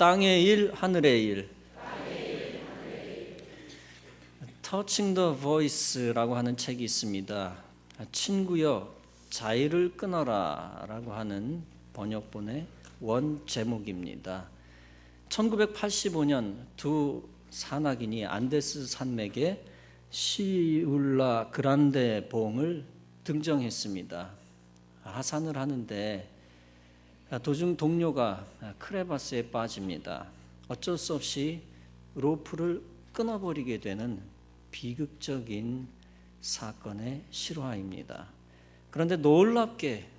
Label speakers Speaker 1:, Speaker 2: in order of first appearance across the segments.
Speaker 1: 땅의 일, 하늘의 일. Touching the Voice라고 하는 책이 있습니다. 친구여 자의를 끊어라 라고 하는 번역본의 원 제목입니다. 1985년 두 산악인이 안데스 산맥에 시울라 그란데 봉을 등정했습니다. 하산을 하는데 도중 동료가 크레바스에 빠집니다. 어쩔 수 없이 로프를 끊어버리게 되는 비극적인 사건의 실화입니다. 그런데 놀랍게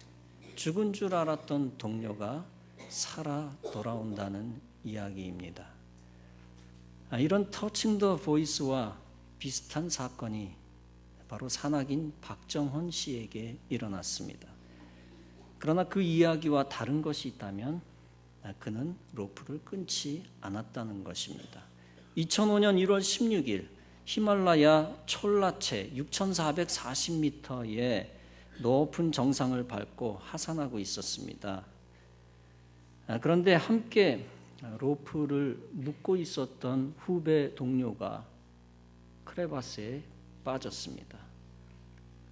Speaker 1: 죽은 줄 알았던 동료가 살아 돌아온다는 이야기입니다. 이런 터칭 더 보이스와 비슷한 사건이 바로 산악인 박정헌 씨에게 일어났습니다. 그러나 그 이야기와 다른 것이 있다면 그는 로프를 끊지 않았다는 것입니다. 2005년 1월 16일 히말라야 촐라체 6,440m의 높은 정상을 밟고 하산하고 있었습니다. 그런데 함께 로프를 묶고 있었던 후배 동료가 크레바스에 빠졌습니다.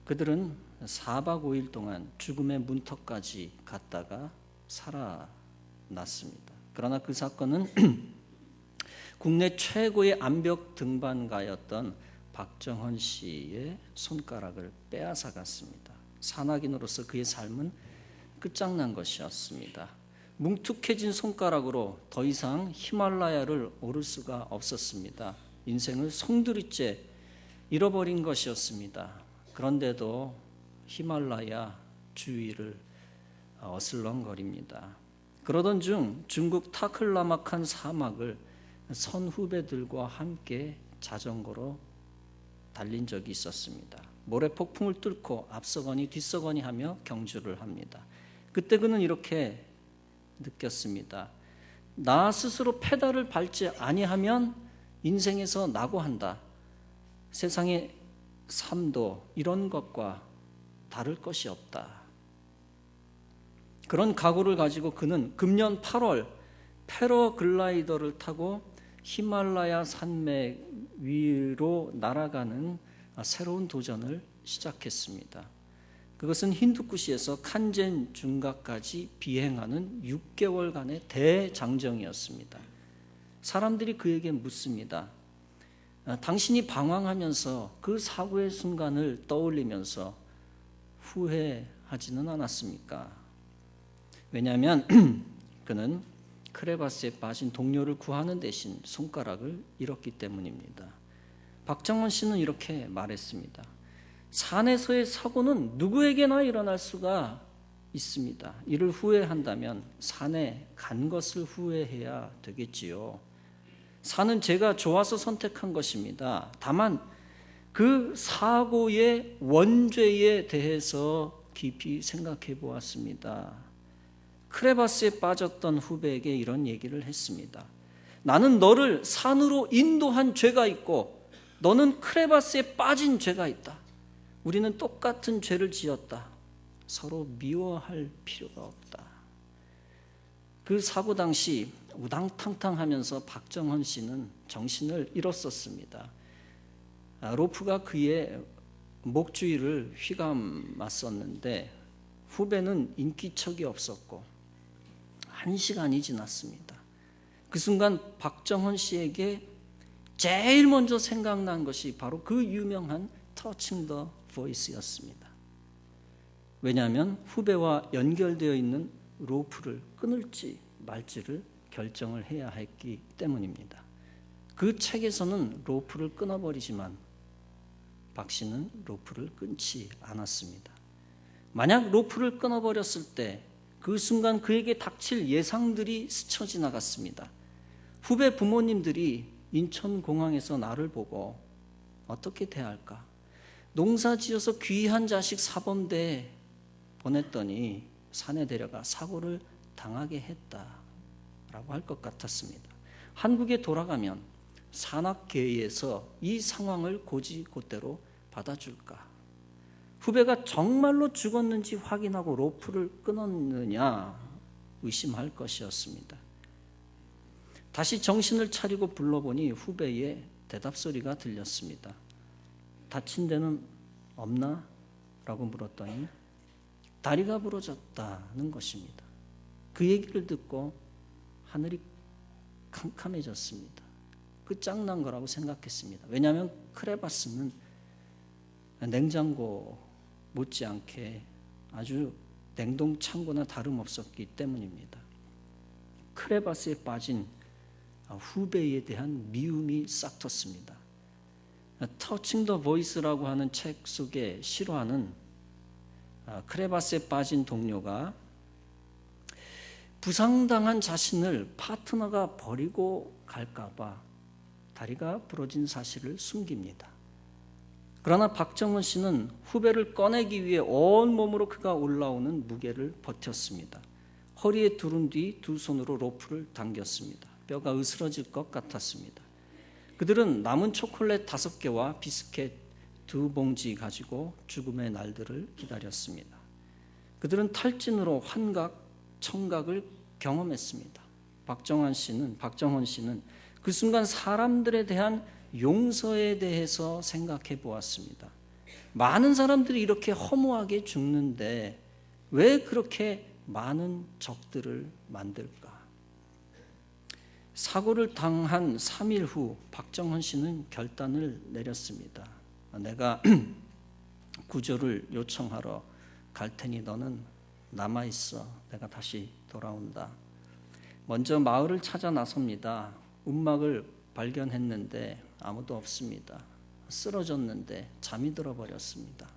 Speaker 1: 그들은 4박 5일 동안 죽음의 문턱까지 갔다가 살아났습니다. 그러나 그 사건은 국내 최고의 암벽 등반가였던 박정헌 씨의 손가락을 빼앗아갔습니다. 산악인으로서 그의 삶은 끝장난 것이었습니다. 뭉툭해진 손가락으로 더 이상 히말라야를 오를 수가 없었습니다. 인생을 송두리째 잃어버린 것이었습니다. 그런데도 히말라야 주위를 어슬렁거립니다. 그러던 중 중국 타클라마칸 사막을 선후배들과 함께 자전거로 달린 적이 있었습니다. 모래폭풍을 뚫고 앞서거니 뒤서거니 하며 경주를 합니다. 그때 그는 이렇게 느꼈습니다. 나 스스로 페달을 밟지 아니하면 인생에서 낙오한다. 세상의 삶도 이런 것과 다를 것이 없다. 그런 각오를 가지고 그는 금년 8월 패러글라이더를 타고 히말라야 산맥 위로 날아가는 새로운 도전을 시작했습니다. 그것은 힌두쿠시에서 칸젠 중가까지 비행하는 6개월간의 대장정이었습니다. 사람들이 그에게 묻습니다. 당신이 방황하면서 그 사고의 순간을 떠올리면서 후회하지는 않았습니까? 왜냐하면 그는 크레바스에 빠진 동료를 구하는 대신 손가락을 잃었기 때문입니다. 박정헌 씨는 이렇게 말했습니다. 산에서의 사고는 누구에게나 일어날 수가 있습니다. 이를 후회한다면 산에 간 것을 후회해야 되겠지요. 산은 제가 좋아서 선택한 것입니다. 다만 그 사고의 원죄에 대해서 깊이 생각해 보았습니다. 크레바스에 빠졌던 후배에게 이런 얘기를 했습니다. 나는 너를 산으로 인도한 죄가 있고 너는 크레바스에 빠진 죄가 있다. 우리는 똑같은 죄를 지었다. 서로 미워할 필요가 없다. 그 사고 당시 우당탕탕하면서 박정헌 씨는 정신을 잃었었습니다. 로프가 그의 목 주위를 휘감았었는데 후배는 인기척이 없었고 1시간이 지났습니다. 그 순간 박정헌 씨에게 제일 먼저 생각난 것이 바로 그 유명한 터칭 더 보이스였습니다. 왜냐하면 후배와 연결되어 있는 로프를 끊을지 말지를 결정을 해야 했기 때문입니다. 그 책에서는 로프를 끊어버리지만 박 씨는 로프를 끊지 않았습니다. 만약 로프를 끊어버렸을 때 그 순간 그에게 닥칠 예상들이 스쳐 지나갔습니다. 후배 부모님들이 인천공항에서 나를 보고 어떻게 대할까? 농사 지어서 귀한 자식 사범대에 보냈더니 산에 데려가 사고를 당하게 했다라고 할 것 같았습니다. 한국에 돌아가면 산악계에서 이 상황을 곧이곧대로 받아줄까? 후배가 정말로 죽었는지 확인하고 로프를 끊었느냐 의심할 것이었습니다. 다시 정신을 차리고 불러보니 후배의 대답 소리가 들렸습니다. 다친 데는 없나? 라고 물었더니 다리가 부러졌다는 것입니다. 그 얘기를 듣고 하늘이 캄캄해졌습니다. 끝장난 거라고 생각했습니다. 왜냐하면 크레바스는 냉장고 못지않게 아주 냉동창고나 다름없었기 때문입니다. 크레바스에 빠진 후배에 대한 미움이 싹 텄습니다. 터칭 더 보이스라고 하는 책 속의 실화는 크레바스에 빠진 동료가 부상당한 자신을 파트너가 버리고 갈까봐 다리가 부러진 사실을 숨깁니다. 그러나 박정원 씨는 후배를 꺼내기 위해 온몸으로 그가 올라오는 무게를 버텼습니다. 허리에 두른 뒤 두 손으로 로프를 당겼습니다. 뼈가 으스러질 것 같았습니다. 그들은 남은 초콜릿 5개와 비스켓 2봉지 가지고 죽음의 날들을 기다렸습니다. 그들은 탈진으로 환각, 청각을 경험했습니다. 박정원 씨는 그 순간 사람들에 대한 용서에 대해서 생각해 보았습니다. 많은 사람들이 이렇게 허무하게 죽는데 왜 그렇게 많은 적들을 만들까? 사고를 당한 3일 후 박정원 씨는 결단을 내렸습니다. 내가 구조를 요청하러 갈 테니 너는 남아있어. 내가 다시 돌아온다. 먼저 마을을 찾아 나섭니다. 움막을 발견했는데 아무도 없습니다. 쓰러졌는데 잠이 들어버렸습니다.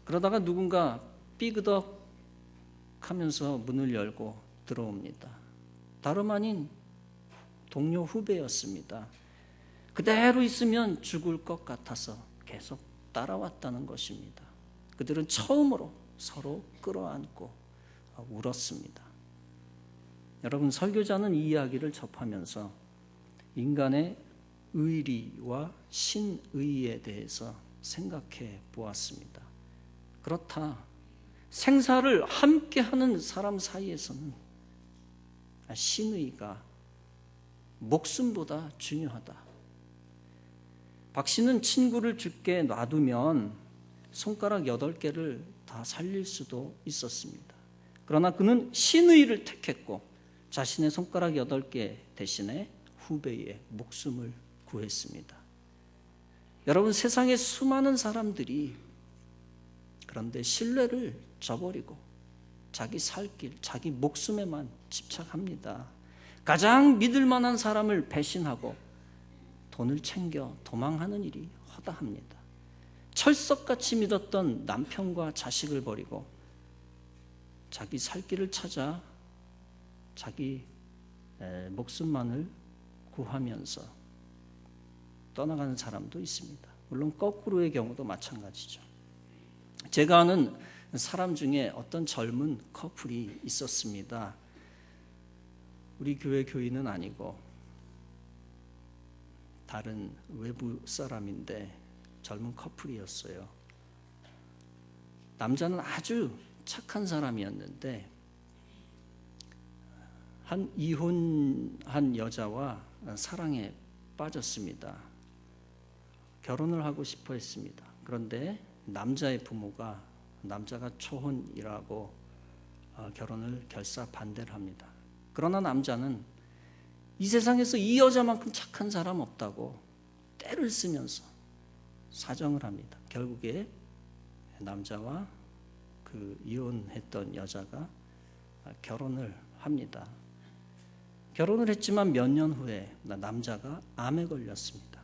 Speaker 1: 그러다가 누군가 삐그덕 하면서 문을 열고 들어옵니다. 다름 아닌 동료 후배였습니다. 그대로 있으면 죽을 것 같아서 계속 따라왔다는 것입니다. 그들은 처음으로 서로 끌어안고 울었습니다. 여러분, 설교자는 이 이야기를 접하면서 인간의 의리와 신의에 대해서 생각해 보았습니다. 그렇다. 생사를 함께하는 사람 사이에서는 신의가 목숨보다 중요하다. 박 씨는 친구를 죽게 놔두면 손가락 8개를 다 살릴 수도 있었습니다. 그러나 그는 신의를 택했고 자신의 손가락 8개 대신에 후배의 목숨을 구했습니다. 여러분, 세상에 수많은 사람들이 그런데 신뢰를 저버리고 자기 살 길, 자기 목숨에만 집착합니다. 가장 믿을 만한 사람을 배신하고 돈을 챙겨 도망하는 일이 허다합니다. 철석같이 믿었던 남편과 자식을 버리고 자기 살 길을 찾아 자기 목숨만을 구하면서 떠나가는 사람도 있습니다. 물론 거꾸로의 경우도 마찬가지죠. 제가 아는 사람 중에 어떤 젊은 커플이 있었습니다. 우리 교회 교인은 아니고 다른 외부 사람인데 젊은 커플이었어요. 남자는 아주 착한 사람이었는데 한 이혼한 여자와 사랑에 빠졌습니다. 결혼을 하고 싶어 했습니다. 그런데 남자의 부모가 남자가 초혼이라고 결혼을 결사 반대를 합니다. 그러나 남자는 이 세상에서 이 여자만큼 착한 사람 없다고 떼를 쓰면서 사정을 합니다. 결국에 남자와 그 이혼했던 여자가 결혼을 합니다. 결혼을 했지만 몇 년 후에 남자가 암에 걸렸습니다.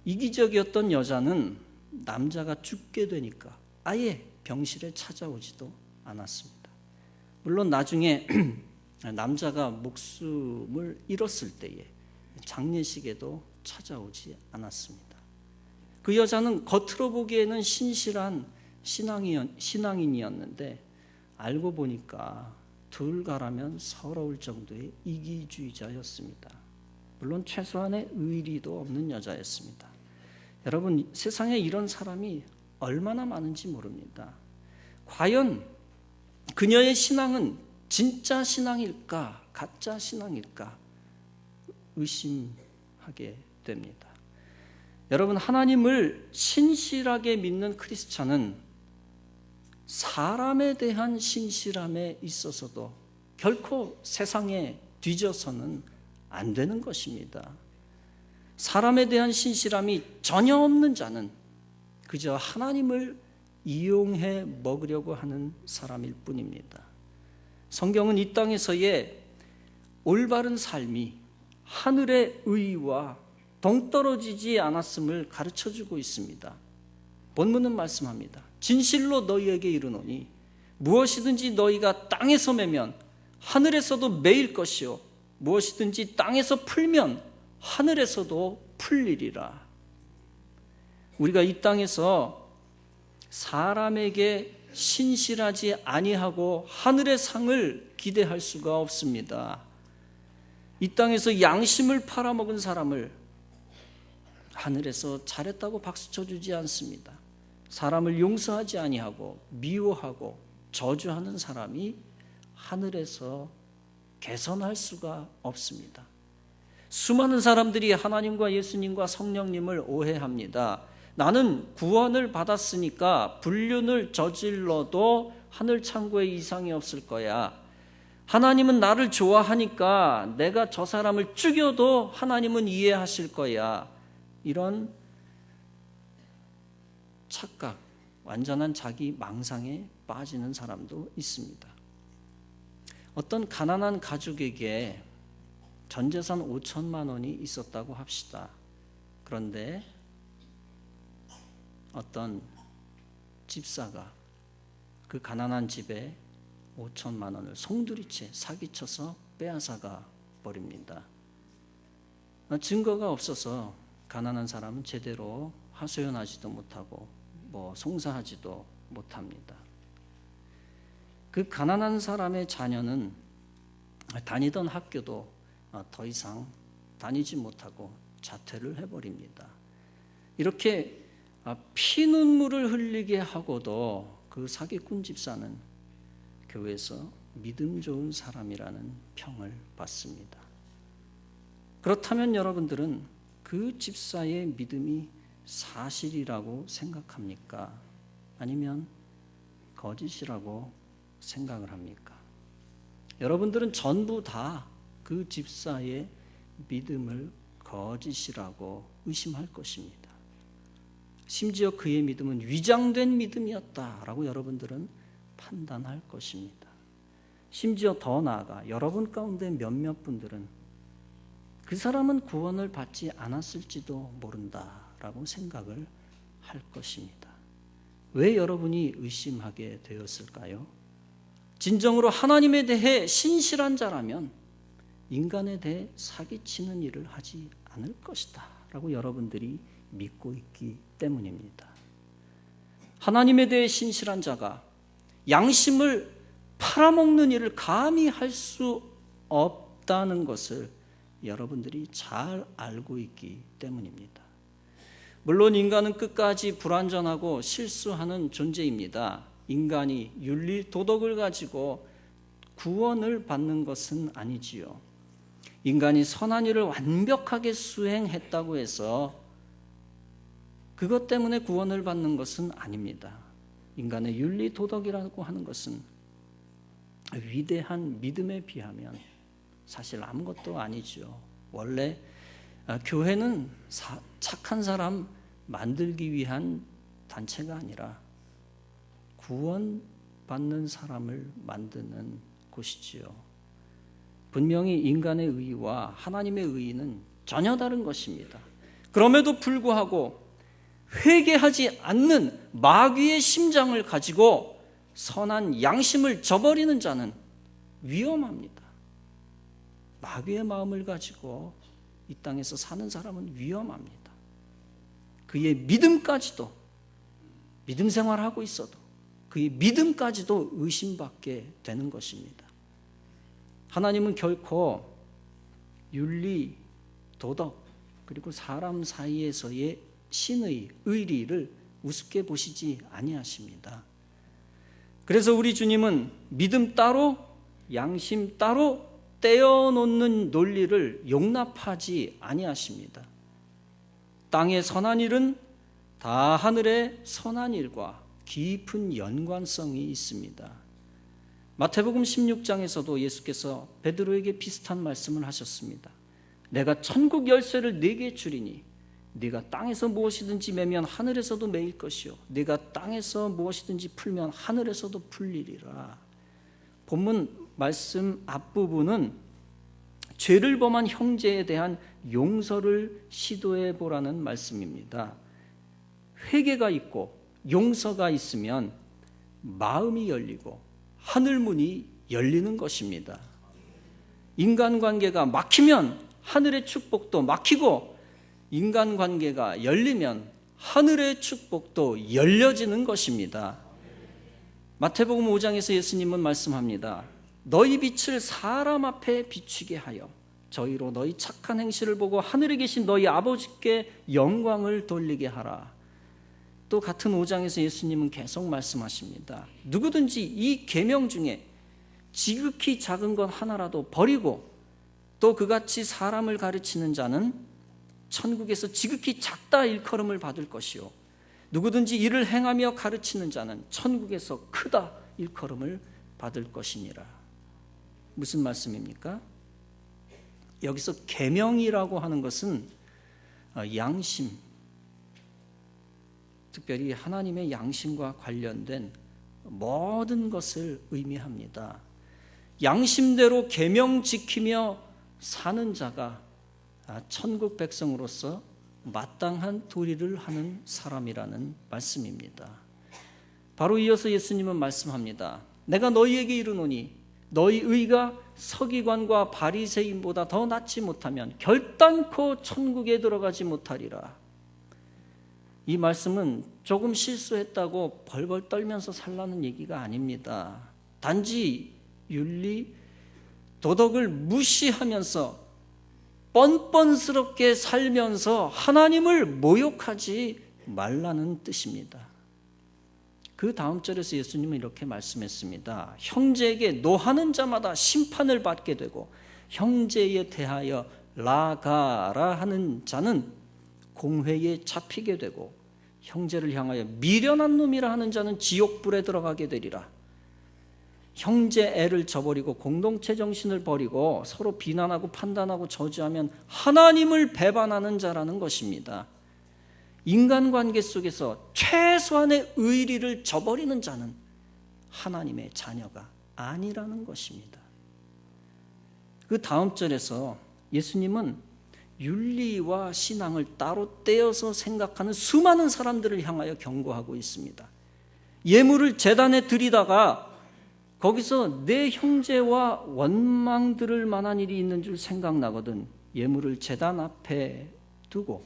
Speaker 1: 이기적이었던 여자는 남자가 죽게 되니까 아예 병실에 찾아오지도 않았습니다. 물론 나중에 남자가 목숨을 잃었을 때에 장례식에도 찾아오지 않았습니다. 그 여자는 겉으로 보기에는 신실한 신앙인이었는데 알고 보니까 둘가라면 서러울 정도의 이기주의자였습니다. 물론 최소한의 의리도 없는 여자였습니다. 여러분, 세상에 이런 사람이 얼마나 많은지 모릅니다. 과연 그녀의 신앙은 진짜 신앙일까 가짜 신앙일까 의심하게 됩니다. 여러분, 하나님을 신실하게 믿는 크리스찬은 사람에 대한 신실함에 있어서도 결코 세상에 뒤져서는 안 되는 것입니다. 사람에 대한 신실함이 전혀 없는 자는 그저 하나님을 이용해 먹으려고 하는 사람일 뿐입니다. 성경은 이 땅에서의 올바른 삶이 하늘의 의와 동떨어지지 않았음을 가르쳐주고 있습니다. 본문은 말씀합니다. 진실로 너희에게 이르노니 무엇이든지 너희가 땅에서 매면 하늘에서도 매일 것이요 무엇이든지 땅에서 풀면 하늘에서도 풀리리라. 우리가 이 땅에서 사람에게 신실하지 아니하고 하늘의 상을 기대할 수가 없습니다. 이 땅에서 양심을 팔아먹은 사람을 하늘에서 잘했다고 박수 쳐주지 않습니다. 사람을 용서하지 아니하고 미워하고 저주하는 사람이 하늘에서 개선할 수가 없습니다. 수많은 사람들이 하나님과 예수님과 성령님을 오해합니다. 나는 구원을 받았으니까 불륜을 저질러도 하늘 창고에 이상이 없을 거야. 하나님은 나를 좋아하니까 내가 저 사람을 죽여도 하나님은 이해하실 거야. 이런 착각, 완전한 자기 망상에 빠지는 사람도 있습니다. 어떤 가난한 가족에게 전재산 5천만 원이 있었다고 합시다. 그런데 어떤 집사가 그 가난한 집에 5천만 원을 송두리째 사기쳐서 빼앗아가 버립니다. 증거가 없어서 가난한 사람은 제대로 하소연하지도 못하고 송사하지도 못합니다. 그 가난한 사람의 자녀는 다니던 학교도 더 이상 다니지 못하고 자퇴를 해버립니다. 이렇게 피눈물을 흘리게 하고도 그 사기꾼 집사는 교회에서 믿음 좋은 사람이라는 평을 받습니다. 그렇다면 여러분들은 그 집사의 믿음이 사실이라고 생각합니까? 아니면 거짓이라고 생각을 합니까? 여러분들은 전부 다 그 집사의 믿음을 거짓이라고 의심할 것입니다. 심지어 그의 믿음은 위장된 믿음이었다라고 여러분들은 판단할 것입니다. 심지어 더 나아가 여러분 가운데 몇몇 분들은 그 사람은 구원을 받지 않았을지도 모른다라고 생각을 할 것입니다. 왜 여러분이 의심하게 되었을까요? 진정으로 하나님에 대해 신실한 자라면 인간에 대해 사기치는 일을 하지 않을 것이다 라고 여러분들이 믿고 있기 때문입니다. 하나님에 대해 신실한 자가 양심을 팔아먹는 일을 감히 할 수 없다는 것을 여러분들이 잘 알고 있기 때문입니다. 물론 인간은 끝까지 불완전하고 실수하는 존재입니다. 인간이 윤리 도덕을 가지고 구원을 받는 것은 아니지요. 인간이 선한 일을 완벽하게 수행했다고 해서 그것 때문에 구원을 받는 것은 아닙니다. 인간의 윤리 도덕이라고 하는 것은 위대한 믿음에 비하면 사실 아무것도 아니죠. 원래 교회는 착한 사람 만들기 위한 단체가 아니라 구원받는 사람을 만드는 곳이지요. 분명히 인간의 의와 하나님의 의는 전혀 다른 것입니다. 그럼에도 불구하고 회개하지 않는 마귀의 심장을 가지고 선한 양심을 저버리는 자는 위험합니다. 마귀의 마음을 가지고 이 땅에서 사는 사람은 위험합니다. 그의 믿음까지도, 믿음 생활하고 있어도 그의 믿음까지도 의심받게 되는 것입니다. 하나님은 결코 윤리, 도덕, 그리고 사람 사이에서의 신의, 의리를 우습게 보시지 아니하십니다. 그래서 우리 주님은 믿음 따로, 양심 따로, 떼어놓는 논리를 용납하지 아니하십니다. 땅의 선한 일은 다 하늘의 선한 일과 깊은 연관성이 있습니다. 마태복음 16장에서도 예수께서 베드로에게 비슷한 말씀을 하셨습니다. 내가 천국 열쇠를 네게 주리니 네가 땅에서 무엇이든지 매면 하늘에서도 매일 것이요 네가 땅에서 무엇이든지 풀면 하늘에서도 풀리리라. 본문 말씀 앞부분은 죄를 범한 형제에 대한 용서를 시도해 보라는 말씀입니다. 회개가 있고 용서가 있으면 마음이 열리고 하늘문이 열리는 것입니다. 인간관계가 막히면 하늘의 축복도 막히고 인간관계가 열리면 하늘의 축복도 열려지는 것입니다. 마태복음 5장에서 예수님은 말씀합니다. 너희 빛을 사람 앞에 비추게 하여 저희로 너희 착한 행실을 보고 하늘에 계신 너희 아버지께 영광을 돌리게 하라. 또 같은 5장에서 예수님은 계속 말씀하십니다. 누구든지 이 계명 중에 지극히 작은 것 하나라도 버리고 또 그같이 사람을 가르치는 자는 천국에서 지극히 작다 일컬음을 받을 것이요 누구든지 이를 행하며 가르치는 자는 천국에서 크다 일컬음을 받을 것이니라. 무슨 말씀입니까? 여기서 계명이라고 하는 것은 양심, 특별히 하나님의 양심과 관련된 모든 것을 의미합니다. 양심대로 계명 지키며 사는 자가 천국 백성으로서 마땅한 도리를 하는 사람이라는 말씀입니다. 바로 이어서 예수님은 말씀합니다. 내가 너희에게 이르노니 너희 의가 서기관과 바리새인보다 더 낫지 못하면 결단코 천국에 들어가지 못하리라. 이 말씀은 조금 실수했다고 벌벌 떨면서 살라는 얘기가 아닙니다. 단지 윤리, 도덕을 무시하면서 뻔뻔스럽게 살면서 하나님을 모욕하지 말라는 뜻입니다. 그 다음 절에서 예수님은 이렇게 말씀했습니다. 형제에게 노하는 자마다 심판을 받게 되고 형제에 대하여 라가라 하는 자는 공회에 잡히게 되고 형제를 향하여 미련한 놈이라 하는 자는 지옥불에 들어가게 되리라. 형제 애를 저버리고 공동체 정신을 버리고 서로 비난하고 판단하고 저주하면 하나님을 배반하는 자라는 것입니다. 인간관계 속에서 최소한의 의리를 저버리는 자는 하나님의 자녀가 아니라는 것입니다. 그 다음 절에서 예수님은 윤리와 신앙을 따로 떼어서 생각하는 수많은 사람들을 향하여 경고하고 있습니다. 예물을 제단에 드리다가 거기서 내 형제와 원망 들을 만한 일이 있는 줄 생각나거든 예물을 제단 앞에 두고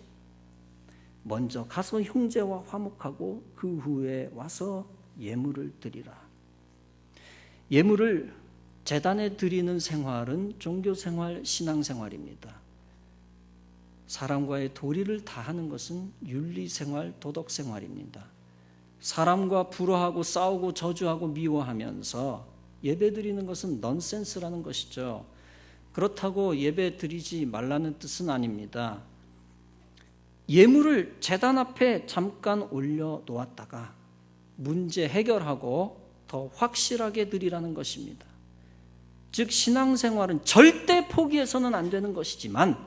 Speaker 1: 먼저 가서 형제와 화목하고 그 후에 와서 예물을 드리라. 예물을 제단에 드리는 생활은 종교생활, 신앙생활입니다. 사람과의 도리를 다하는 것은 윤리생활, 도덕생활입니다. 사람과 불화하고 싸우고 저주하고 미워하면서 예배드리는 것은 넌센스라는 것이죠. 그렇다고 예배드리지 말라는 뜻은 아닙니다. 예물을 제단 앞에 잠깐 올려놓았다가 문제 해결하고 더 확실하게 드리라는 것입니다. 즉 신앙생활은 절대 포기해서는 안 되는 것이지만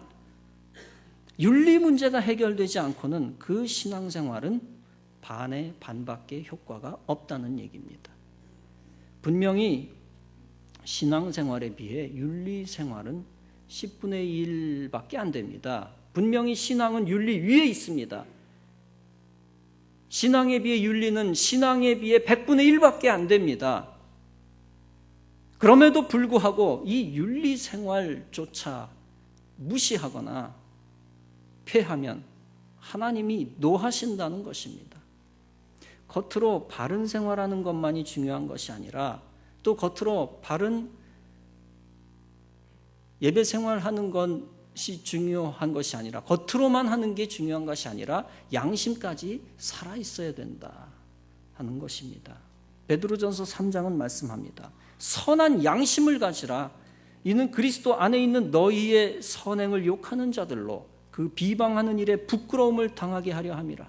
Speaker 1: 윤리 문제가 해결되지 않고는 그 신앙생활은 반의 반밖에 효과가 없다는 얘기입니다. 분명히 신앙생활에 비해 윤리생활은 10분의 1밖에 안 됩니다. 분명히 신앙은 윤리 위에 있습니다. 신앙에 비해 윤리는 신앙에 비해 100분의 1밖에 안 됩니다. 그럼에도 불구하고 이 윤리생활조차 무시하거나 폐하면 하나님이 노하신다는 것입니다. 겉으로 바른 생활하는 것만이 중요한 것이 아니라 또 겉으로 바른 예배 생활하는 것이 중요한 것이 아니라 겉으로만 하는 게 중요한 것이 아니라 양심까지 살아있어야 된다 하는 것입니다. 베드로전서 3장은 말씀합니다. 선한 양심을 가지라. 이는 그리스도 안에 있는 너희의 선행을 욕하는 자들로 그 비방하는 일에 부끄러움을 당하게 하려 함이라.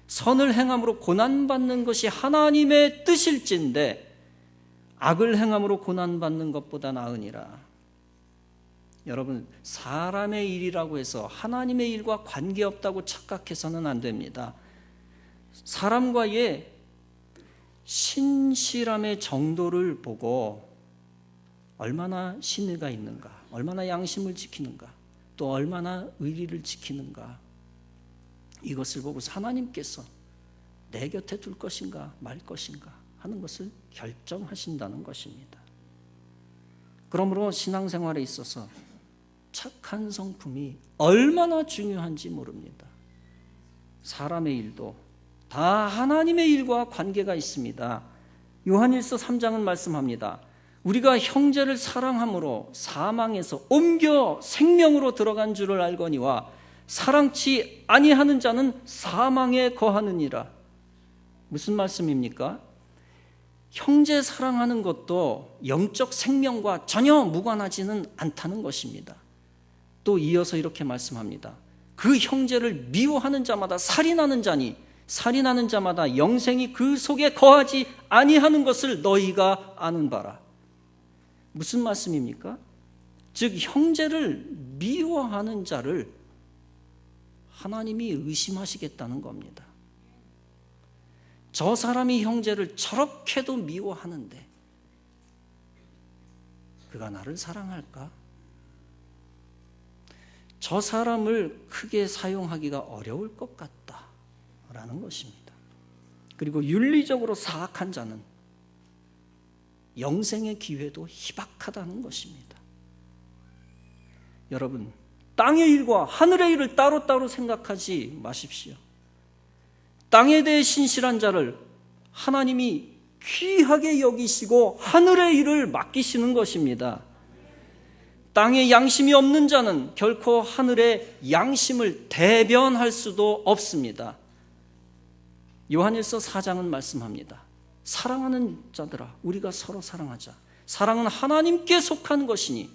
Speaker 1: 선을 행함으로 고난받는 것이 하나님의 뜻일진데 악을 행함으로 고난받는 것보다 나으니라. 여러분, 사람의 일이라고 해서 하나님의 일과 관계없다고 착각해서는 안 됩니다. 사람과의 신실함의 정도를 보고 얼마나 신의가 있는가, 얼마나 양심을 지키는가, 또 얼마나 의리를 지키는가, 이것을 보고 하나님께서 내 곁에 둘 것인가 말 것인가 하는 것을 결정하신다는 것입니다. 그러므로 신앙생활에 있어서 착한 성품이 얼마나 중요한지 모릅니다. 사람의 일도 다 하나님의 일과 관계가 있습니다. 요한일서 3장은 말씀합니다. 우리가 형제를 사랑함으로 사망에서 옮겨 생명으로 들어간 줄을 알거니와 사랑치 아니하는 자는 사망에 거하느니라. 무슨 말씀입니까? 형제 사랑하는 것도 영적 생명과 전혀 무관하지는 않다는 것입니다. 또 이어서 이렇게 말씀합니다. 그 형제를 미워하는 자마다 살인하는 자니 살인하는 자마다 영생이 그 속에 거하지 아니하는 것을 너희가 아는 바라. 무슨 말씀입니까? 즉 형제를 미워하는 자를 하나님이 의심하시겠다는 겁니다. 저 사람이 형제를 저렇게도 미워하는데 그가 나를 사랑할까? 저 사람을 크게 사용하기가 어려울 것 같다라는 것입니다. 그리고 윤리적으로 사악한 자는 영생의 기회도 희박하다는 것입니다. 여러분, 땅의 일과 하늘의 일을 따로따로 생각하지 마십시오. 땅에 대해 신실한 자를 하나님이 귀하게 여기시고 하늘의 일을 맡기시는 것입니다. 땅에 양심이 없는 자는 결코 하늘의 양심을 대변할 수도 없습니다. 요한일서 4장은 말씀합니다. 사랑하는 자들아, 우리가 서로 사랑하자. 사랑은 하나님께 속한 것이니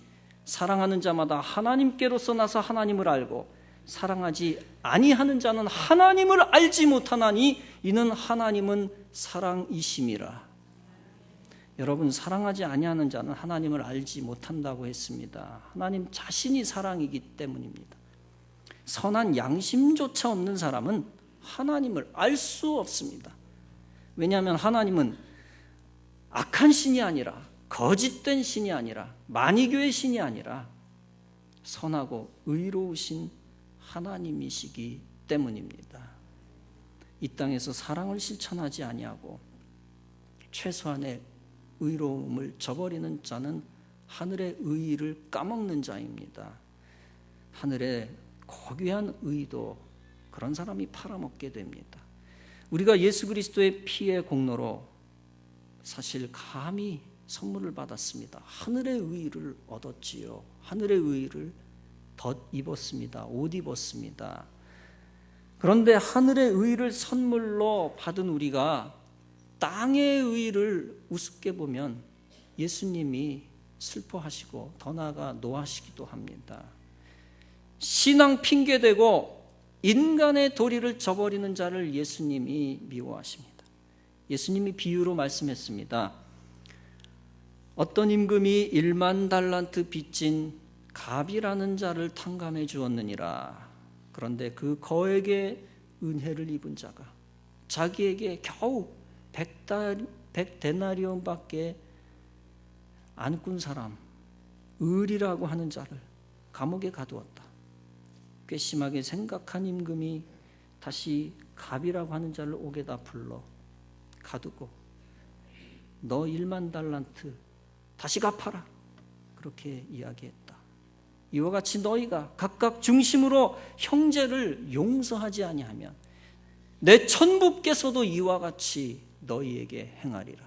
Speaker 1: 사랑하는 자마다 하나님께로서 나서 하나님을 알고 사랑하지 아니하는 자는 하나님을 알지 못하나니 이는 하나님은 사랑이심이라. 여러분, 사랑하지 아니하는 자는 하나님을 알지 못한다고 했습니다. 하나님 자신이 사랑이기 때문입니다. 선한 양심조차 없는 사람은 하나님을 알 수 없습니다. 왜냐하면 하나님은 악한 신이 아니라, 거짓된 신이 아니라, 마니교의 신이 아니라 선하고 의로우신 하나님이시기 때문입니다. 이 땅에서 사랑을 실천하지 아니하고 최소한의 의로움을 저버리는 자는 하늘의 의를 까먹는 자입니다. 하늘의 고귀한 의도 그런 사람이 팔아먹게 됩니다. 우리가 예수 그리스도의 피의 공로로 사실 감히 선물을 받았습니다. 하늘의 의를 얻었지요. 하늘의 의를 덧 입었습니다. 옷 입었습니다. 그런데 하늘의 의를 선물로 받은 우리가 땅의 의를 우습게 보면 예수님이 슬퍼하시고 더 나아가 노하시기도 합니다. 신앙 핑계대고 인간의 도리를 저버리는 자를 예수님이 미워하십니다. 예수님이 비유로 말씀했습니다. 어떤 임금이 1만 달란트 빚진 갑이라는 자를 탕감해 주었느니라. 그런데 그 거액의 은혜를 입은 자가 자기에게 겨우 100데나리온밖에 안 꾼 사람, 을이라고 하는 자를 감옥에 가두었다. 괘씸하게 생각한 임금이 다시 갑이라고 하는 자를 옥에다 불러 가두고 너 1만 달란트 다시 갚아라. 그렇게 이야기했다. 이와 같이 너희가 각각 중심으로 형제를 용서하지 아니하면 내 천부께서도 이와 같이 너희에게 행하리라.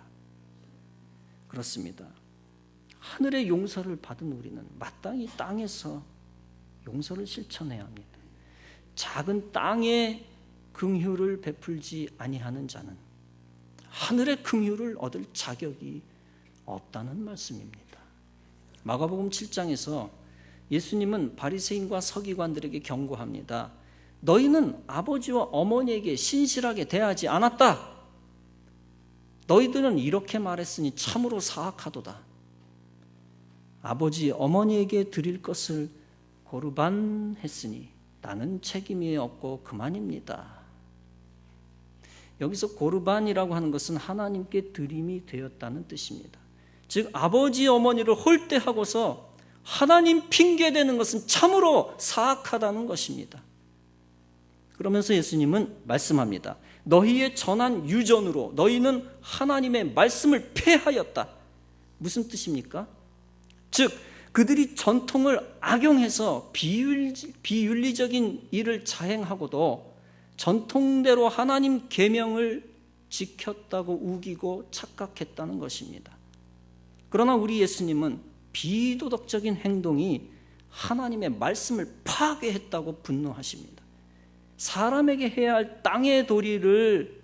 Speaker 1: 그렇습니다. 하늘의 용서를 받은 우리는 마땅히 땅에서 용서를 실천해야 합니다. 작은 땅에 긍휼을 베풀지 아니하는 자는 하늘의 긍휼을 얻을 자격이 없다는 말씀입니다. 마가복음 7장에서 예수님은 바리새인과 서기관들에게 경고합니다. 너희는 아버지와 어머니에게 신실하게 대하지 않았다. 너희들은 이렇게 말했으니 참으로 사악하도다. 아버지 어머니에게 드릴 것을 고르반 했으니 나는 책임이 없고 그만입니다. 여기서 고르반이라고 하는 것은 하나님께 드림이 되었다는 뜻입니다. 즉 아버지 어머니를 홀대하고서 하나님 핑계대는 것은 참으로 사악하다는 것입니다. 그러면서 예수님은 말씀합니다. 너희의 전한 유전으로 너희는 하나님의 말씀을 폐하였다. 무슨 뜻입니까? 즉 그들이 전통을 악용해서 비윤리적인 일을 자행하고도 전통대로 하나님 계명을 지켰다고 우기고 착각했다는 것입니다. 그러나 우리 예수님은 비도덕적인 행동이 하나님의 말씀을 파괴했다고 분노하십니다. 사람에게 해야 할 땅의 도리를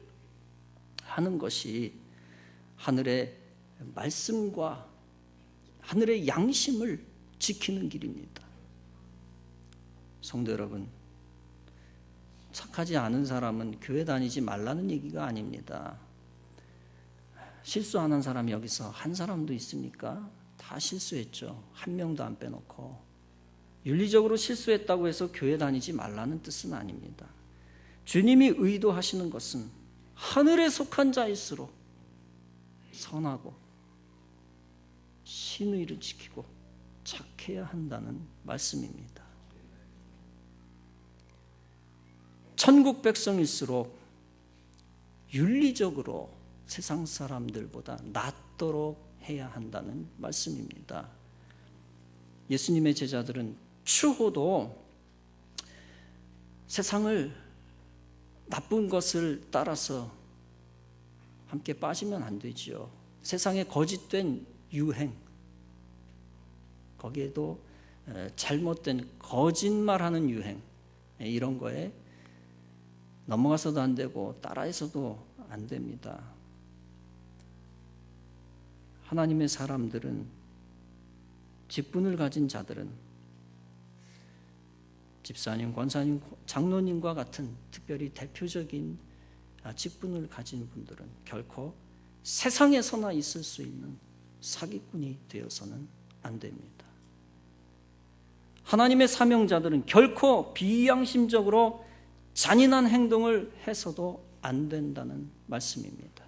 Speaker 1: 하는 것이 하늘의 말씀과 하늘의 양심을 지키는 길입니다. 성도 여러분, 착하지 않은 사람은 교회 다니지 말라는 얘기가 아닙니다. 실수하는 사람이 여기서 한 사람도 있습니까? 다 실수했죠. 한 명도 안 빼놓고. 윤리적으로 실수했다고 해서 교회 다니지 말라는 뜻은 아닙니다. 주님이 의도하시는 것은 하늘에 속한 자일수록 선하고 신의를 지키고 착해야 한다는 말씀입니다. 천국 백성일수록 윤리적으로 세상 사람들보다 낫도록 해야 한다는 말씀입니다. 예수님의 제자들은 추호도 세상을 나쁜 것을 따라서 함께 빠지면 안 되지요. 세상에 거짓된 유행, 거기에도 잘못된 거짓말하는 유행, 이런 거에 넘어가서도 안 되고 따라해서도 안 됩니다. 하나님의 사람들은, 직분을 가진 자들은 집사님, 권사님, 장로님과 같은 특별히 대표적인 직분을 가진 분들은 결코 세상에서나 있을 수 있는 사기꾼이 되어서는 안 됩니다. 하나님의 사명자들은 결코 비양심적으로 잔인한 행동을 해서도 안 된다는 말씀입니다.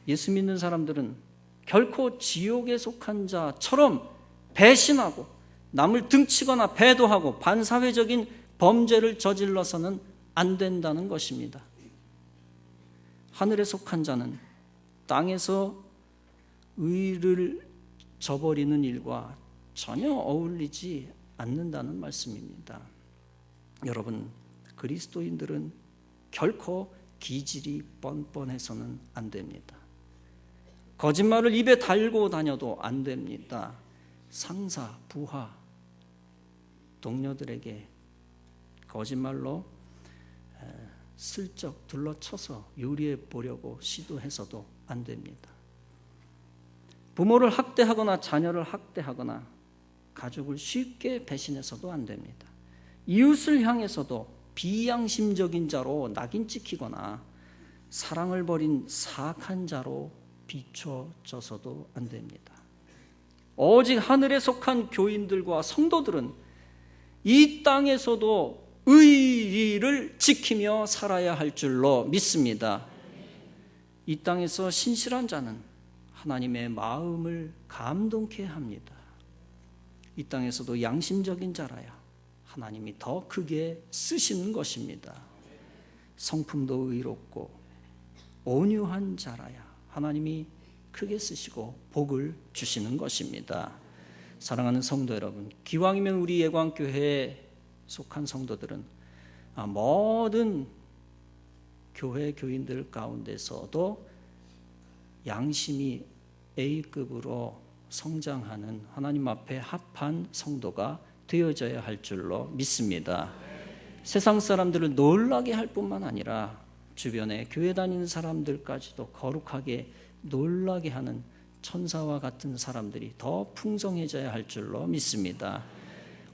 Speaker 1: 예수 믿는 사람들은 결코 지옥에 속한 자처럼 배신하고 남을 등치거나 배도하고 반사회적인 범죄를 저질러서는 안 된다는 것입니다. 하늘에 속한 자는 땅에서 의를 저버리는 일과 전혀 어울리지 않는다는 말씀입니다. 여러분, 그리스도인들은 결코 기질이 뻔뻔해서는 안 됩니다. 거짓말을 입에 달고 다녀도 안 됩니다. 상사, 부하, 동료들에게 거짓말로 슬쩍 둘러쳐서 유리해 보려고 시도해서도 안 됩니다. 부모를 학대하거나 자녀를 학대하거나 가족을 쉽게 배신해서도 안 됩니다. 이웃을 향해서도 비양심적인 자로 낙인 찍히거나 사랑을 버린 사악한 자로 비춰져서도 안 됩니다. 오직 하늘에 속한 교인들과 성도들은 이 땅에서도 의리를 지키며 살아야 할 줄로 믿습니다. 이 땅에서 신실한 자는 하나님의 마음을 감동케 합니다. 이 땅에서도 양심적인 자라야 하나님이 더 크게 쓰시는 것입니다. 성품도 의롭고 온유한 자라야 하나님이 크게 쓰시고 복을 주시는 것입니다. 사랑하는 성도 여러분, 기왕이면 우리 예광교회에 속한 성도들은 모든 교회 교인들 가운데서도 양심이 A급으로 성장하는 하나님 앞에 합한 성도가 되어져야 할 줄로 믿습니다. 세상 사람들을 놀라게 할 뿐만 아니라 주변에 교회 다니는 사람들까지도 거룩하게 놀라게 하는 천사와 같은 사람들이 더 풍성해져야 할 줄로 믿습니다.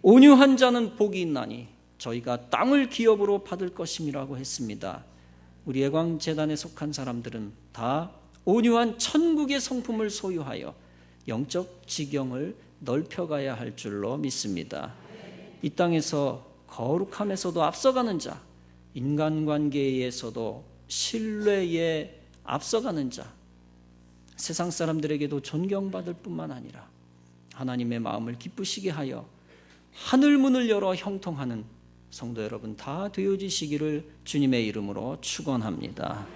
Speaker 1: 온유한 자는 복이 있나니 저희가 땅을 기업으로 받을 것임이라고 했습니다. 우리 애광재단에 속한 사람들은 다 온유한 천국의 성품을 소유하여 영적 지경을 넓혀가야 할 줄로 믿습니다. 이 땅에서 거룩함에서도 앞서가는 자, 인간관계에서도 신뢰에 앞서가는 자, 세상 사람들에게도 존경받을 뿐만 아니라 하나님의 마음을 기쁘시게 하여 하늘 문을 열어 형통하는 성도 여러분 다 되어지시기를 주님의 이름으로 축원합니다.